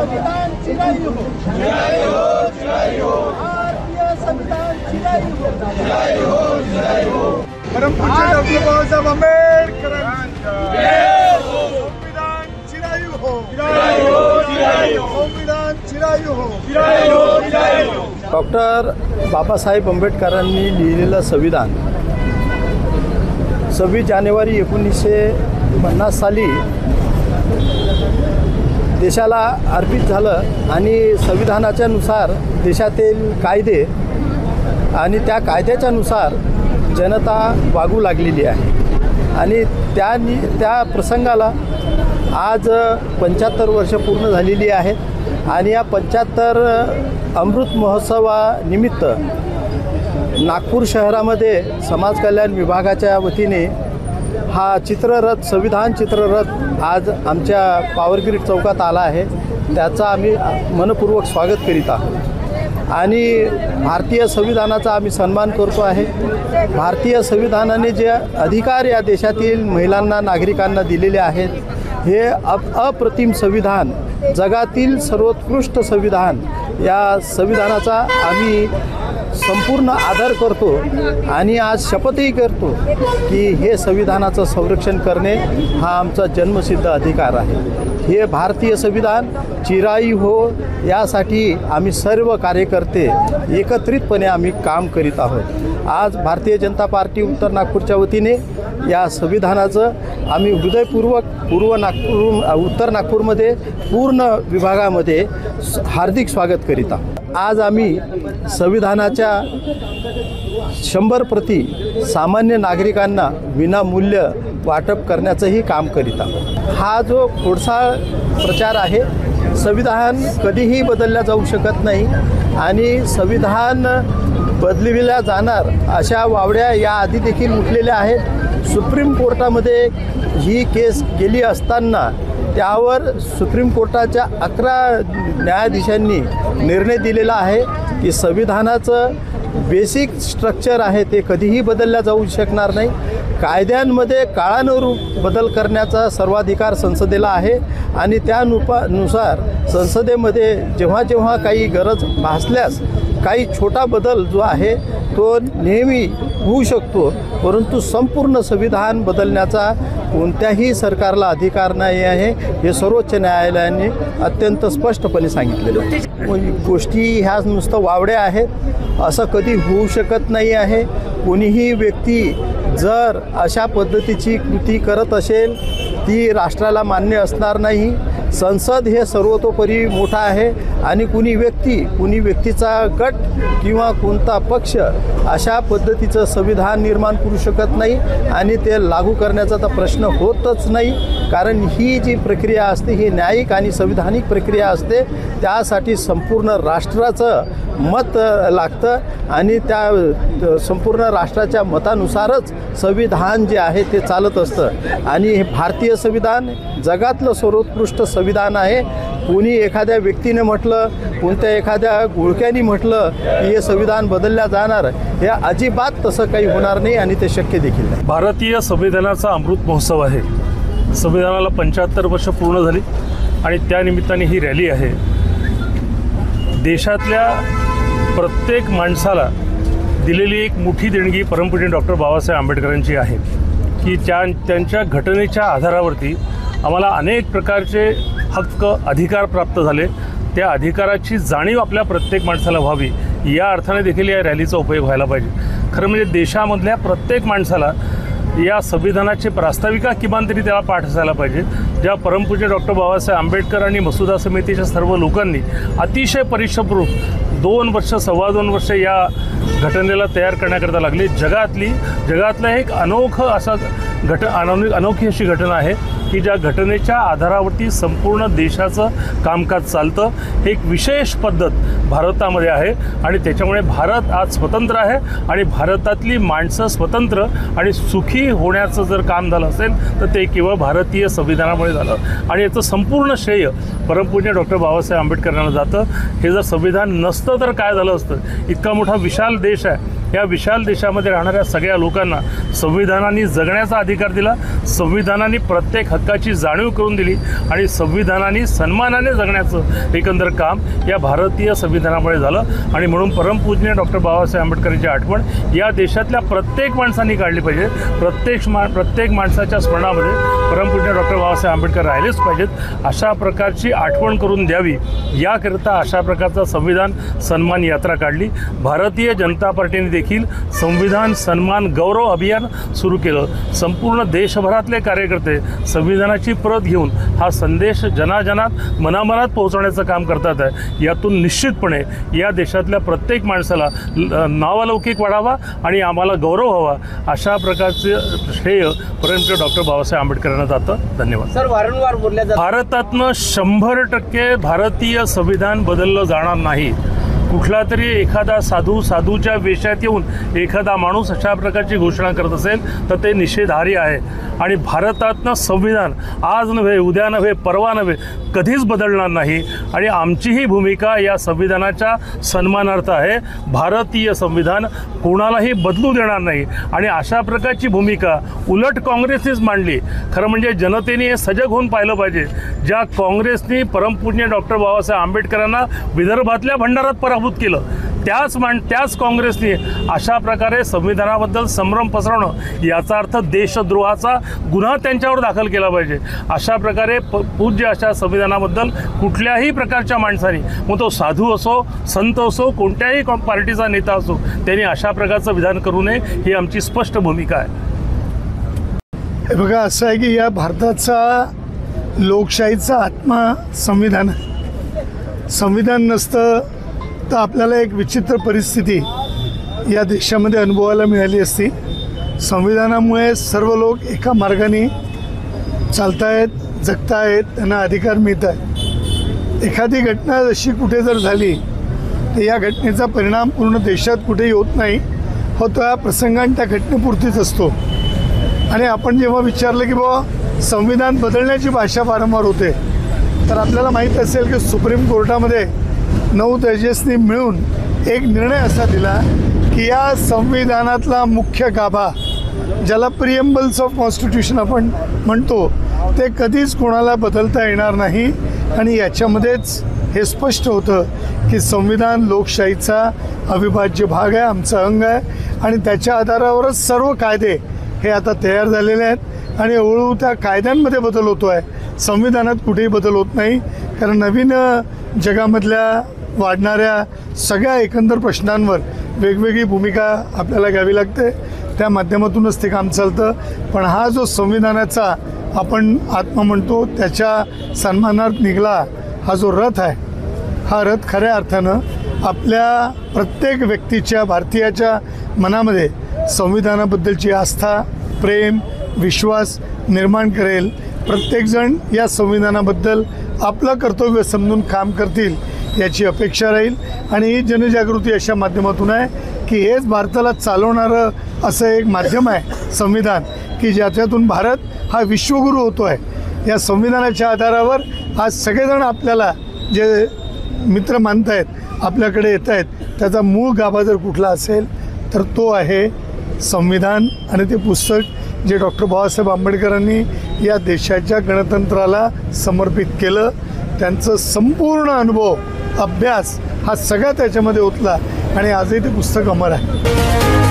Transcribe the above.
संविधान चिरायु हो, भारतीय संविधान चिरायु हो, परमपूज्य डॉक्टर बाबासाहेब आंबेडकरांचा संविधान चिरायु हो, संविधान चिरायु हो. डॉक्टर बाबासाहेब आंबेडकरांनी लिहिलेलं संविधान 26 जानेवारी 1950 साली देशाला अर्पित झालं आणि संविधानाच्या नुसार देशातील कायदे आणि त्या कायद्याच्या नुसार जनता वागू लागलेली आहे आणि त्या प्रसंगाला आज 75 वर्ष पूर्ण झालेली आहेत आणि या 75 अमृत महोत्सवानिमित्त नागपूर शहरामध्ये समाज कल्याण विभागाच्या वतीने हा चित्ररथ संविधान चित्ररथ आज आमच्या पॉवरग्रीड चौकात आला आहे. त्याचा आम्ही मनपूर्वक स्वागत करीत आहोत आणि भारतीय संविधानाचा आम्ही सन्मान करतो आहे. भारतीय संविधानाने जे अधिकार या देशातील महिलांना नागरिकांना दिलेले आहेत हे अप्रतिम संविधान, जगातील सर्वोत्कृष्ट संविधान, या संविधानाचा आम्ही संपूर्ण आदर करतो आणि आज शपथही करतो की हे संविधानाचं संरक्षण करणे हा आमचा जन्मसिद्ध अधिकार आहे. हे भारतीय संविधान चिरायू हो यासाठी आम्ही सर्व कार्यकर्ते एकत्रितपणे आम्ही काम करीत आहोत. आज भारतीय जनता पार्टी उत्तर नागपूरच्या वतीने या संविधानाचं आम्ही हृदयपूर्वक उत्तर नागपूरमध्ये पूर्ण विभागामध्ये हार्दिक स्वागत करीत आहोत. आज आम्ही संविधानाच्या 100 प्रती सामान्य नागरिकांना विनामूल्य वाटप करण्याचंही काम करीत आहोत. हा जो खोडसाळ प्रचार आहे, संविधान कधीही बदलल्या जाऊ शकत नाही आणि संविधान बदलविल्या जाणार अशा वावड्या याआधी देखील उठलेल्या आहेत. सुप्रीम कोर्टामध्ये ही केस गेली असताना त्यावर सुप्रीम कोर्टाच्या 11 न्यायाधीशांनी निर्णय दिलेला आहे की संविधानाचं बेसिक स्ट्रक्चर आहे ते कधीही बदलल्या जाऊ शकणार नाही. कायद्यांमध्ये काळानुरूप बदल करण्याचा सर्वाधिकार संसदेला आहे आणि त्यानुसार संसदेमध्ये जेव्हा जेव्हा काही गरज भासल्यास काही छोटा बदल जो आहे तो नेहमी होऊ शकतो, परंतु संपूर्ण संविधान बदलण्याचा कोणत्याही सरकारला अधिकार नाही आहे हे सर्वोच्च न्यायालयाने अत्यंत स्पष्टपणे सांगितलेलं आहे. गोष्टी ह्या नुसतं वावड्या आहेत असं कधी होऊ शकत नाही आहे. कोणीही व्यक्ती जर अशा पद्धतीची कृती करत असेल ती राष्ट्राला मान्य असणार नाही. संसद हे सर्वतोपरी मोठा आहे आणि कुणी व्यक्तीचा गट किंवा कोणता पक्ष अशा पद्धतीचं संविधान निर्माण करू शकत नाही आणि ते लागू करण्याचा तर प्रश्न होतच नाही. कारण ही जी प्रक्रिया असते ही न्यायिक आणि संविधानिक प्रक्रिया असते. त्यासाठी संपूर्ण राष्ट्राचं मत लागतं आणि त्या संपूर्ण राष्ट्राच्या मतानुसारच संविधान जे आहे ते चालत असतं आणि हे भारतीय संविधान जगातलं सर्वोत्कृष्ट संविधान आहे. कोणी एखाद्या व्यक्तीने म्हटलं, कोणत्या एखाद्या घोळक्याने म्हटलं की हे संविधान बदलल्या जाणार, हे अजिबात तसं काही होणार नाही आणि ते शक्य देखील नाही. भारतीय संविधानाचा अमृत महोत्सव आहे. संविधानाला 75 वर्ष पूर्ण झाली आणि त्यानिमित्ताने ही रॅली आहे. देशातल्या प्रत्येक माणसाला दिलेली एक मोठी देणगी परमपूज्य डॉक्टर बाबासाहेब आंबेडकरांची आहे की त्यांच्या घटनेच्या आधारावरती आम्हाला अनेक प्रकारचे हक्क अधिकार प्राप्त झाले. त्या अधिकाराची जाणीव आपल्या प्रत्येक माणसाला व्हावी या अर्थाने देखील या रॅलीचा उपयोग व्हायला पाहिजे. खरं म्हणजे देशामधल्या प्रत्येक माणसाला या संविधानाची प्रास्ताविका किमान तरी त्याला पाठ असायला पाहिजे. ज्या परमपूज्य डॉक्टर बाबासाहेब आंबेडकर आणि मसुदा समितीच्या सर्व लोकांनी अतिशय परिश्रमपूर्वक 2 वर्ष 2.25 वर्ष या घटनेला तयार करण्याकरता लागले. जगातलं एक अनोखं असा अनोखी अशी घटना आहे की ज्या घटनेच्या आधारावरती संपूर्ण देशाचं कामकाज चालतं. हे एक विशेष पद्धत भारतामध्ये आहे आणि त्याच्यामुळे भारत आज स्वतंत्र आहे आणि भारतातली माणसं स्वतंत्र आणि सुखी होण्याचं जर काम झालं असेल तर ते केवळ भारतीय संविधानामुळे झालं आणि याचं संपूर्ण श्रेय परमपूज्य डॉक्टर बाबासाहेब आंबेडकरांना जातं. हे जर संविधान नसतं तर काय झालं असतं. इतका मोठा विशाल देश आहे या विशाल देशामध्ये राहणाऱ्या सगळ्या लोकांना संविधानाने जगण्याचा अधिकार दिला, संविधानाने प्रत्येक हक्काची जाणीव करून दिली आणि संविधानाने सन्मानाने जगण्याचं एकंदर काम या भारतीय संविधानामुळे झालं. आणि म्हणून परमपूजनीय डॉक्टर बाबासाहेब आंबेडकरांची आठवण या देशातल्या प्रत्येक माणसांनी काढली पाहिजे. प्रत्येक माणसाच्या स्मरणामध्ये परमपूजनीय डॉक्टर बाबासाहेब आंबेडकर राहिलेच पाहिजेत. अशा प्रकारची आठवण करून द्यावी याकरिता अशा प्रकारचा संविधान सन्मान यात्रा काढली. भारतीय जनता पार्टीने देखील संविधान सन्मान गौरव अभियान सुरू केलं. संपूर्ण देशभरातले कार्यकर्ते संविधानाची प्रत घेऊन हा संदेश जनाजनात मनामनात पोहोचवण्याचं काम करतात आहे. यातून निश्चितपणे या देशातल्या प्रत्येक माणसाला नावलौकिक वाढावा आणि आम्हाला गौरव व्हावा अशा प्रकारचे श्रेय परमपूज्य डॉक्टर बाबासाहेब आंबेडकरांना जातं. धन्यवाद. सर, वारंवार बोलल्या जातं भारतातनं 100% भारतीय संविधान बदललं जाणार नाही. कुठला तरी एखादा साधूच्या वेशात येऊन एखादा माणूस अशा प्रकारची घोषणा करत असेल तर ते निषेधार्ह आहे. आणि भारतातनं संविधान आज नव्हे, उद्या नव्हे, परवा नव्हे, कधीच बदलणार नाही. आणि आमचीही भूमिका या संविधानाच्या सन्मानार्थ आहे. भारतीय संविधान कोणालाही बदलू देणार नाही. आणि अशा प्रकारची भूमिका उलट काँग्रेसनेच मांडली. खरं म्हणजे जनतेने हे सजग होऊन पाहिलं पाहिजे. ज्या काँग्रेसने परमपूजनीय डॉक्टर बाबासाहेब आंबेडकरांना विदर्भातल्या भंडारात पराभूत केलं, त्याच काँग्रेसने अशा प्रकारे संविधानाबद्दल संभ्रम पसरवणं याचा अर्थ देशद्रोहाचा गुन्हा त्यांच्यावर दाखल केला पाहिजे. अशा प्रकारे पूज्य अशा संविधानाबद्दल कुठल्याही प्रकारच्या माणसाने, मग तो साधू असो, संत असो, कोणत्याही पार्टीचा नेता असो, त्यांनी अशा प्रकारचं विधान करू नये ही आमची स्पष्ट भूमिका आहे. हे बघा, असं आहे की या भारताचा लोकशाहीचा आत्मा संविधान आहे. संविधान नसतं तर आपल्याला एक विचित्र परिस्थिती या देशामध्ये अनुभवायला मिळाली असती. संविधानामुळे सर्व लोक एका मार्गाने चालतायत, जगतायत, त्यांना अधिकार मिळत आहेत. एखादी घटना अशी कुठे जर झाली तर या घटनेचा परिणाम पूर्ण देशात कुठेही होत नाही, हो त्या प्रसंगाने त्या घटनेपुरतीच असतो. आणि आपण जेव्हा विचारलं की बाबा संविधान बदलण्याची भाषा वारंवार होते, तर आपल्याला माहीत असेल की सुप्रीम कोर्टामध्ये 9 जजेसनी मिळून एक निर्णय असा दिला की या संविधानातला मुख्य गाभा, ज्याला प्रिएम्बल्स ऑफ कॉन्स्टिट्यूशन आपण म्हणतो, ते कधीच कोणाला बदलता येणार नाही. आणि याच्यामध्येच हे स्पष्ट होतं की संविधान लोकशाहीचा अविभाज्य भाग आहे, आमचं अंग आहे. आणि त्याच्या आधारावरच सर्व कायदे हे आता तयार झालेले आहेत. आणि हळूहळू त्या कायद्यांमध्ये बदल होतो आहे, संविधानात कुठेही बदल होत नाही. कारण नवीन जगामधल्या वाढणाऱ्या सगळ्या एकंदर प्रश्नांवर वेगवेगळी भूमिका आपल्याला घ्यावी लागते. त्या माध्यमातूनच ते काम चालतं. पण हा जो संविधानाचा आपण आत्मा म्हणतो, त्याच्या सन्मानार्थ निघाला हा जो रथ आहे, हा रथ खऱ्या अर्थानं आपल्या प्रत्येक व्यक्तीच्या, भारतीयाच्या मनामध्ये संविधानाबद्दलची आस्था, प्रेम, विश्वास निर्माण करेल. प्रत्येकजण या संविधानाबद्दल आपलं कर्तव्य समजून काम करतील याची अपेक्षा राहील. आणि ही जनजागृती अशा माध्यमातून आहे की हेच भारताला चालवणारं असं एक माध्यम आहे संविधान, की ज्याच्यातून भारत हा विश्वगुरू होतो आहे. या संविधानाच्या आधारावर आज सगळेजण आपल्याला जे मित्र मानत आहेत, आपल्याकडे येत आहेत, त्याचा मूळ गाभा जर कुठला असेल तर तो आहे संविधान. आणि ते पुस्तक जे डॉक्टर बाबासाहेब आंबेडकरांनी या देशाच्या गणतंत्राला समर्पित केलं, त्यांचं संपूर्ण अनुभव, अभ्यास हा सगळा त्याच्यामध्ये ओतला आणि आजही ते पुस्तक अमर आहे.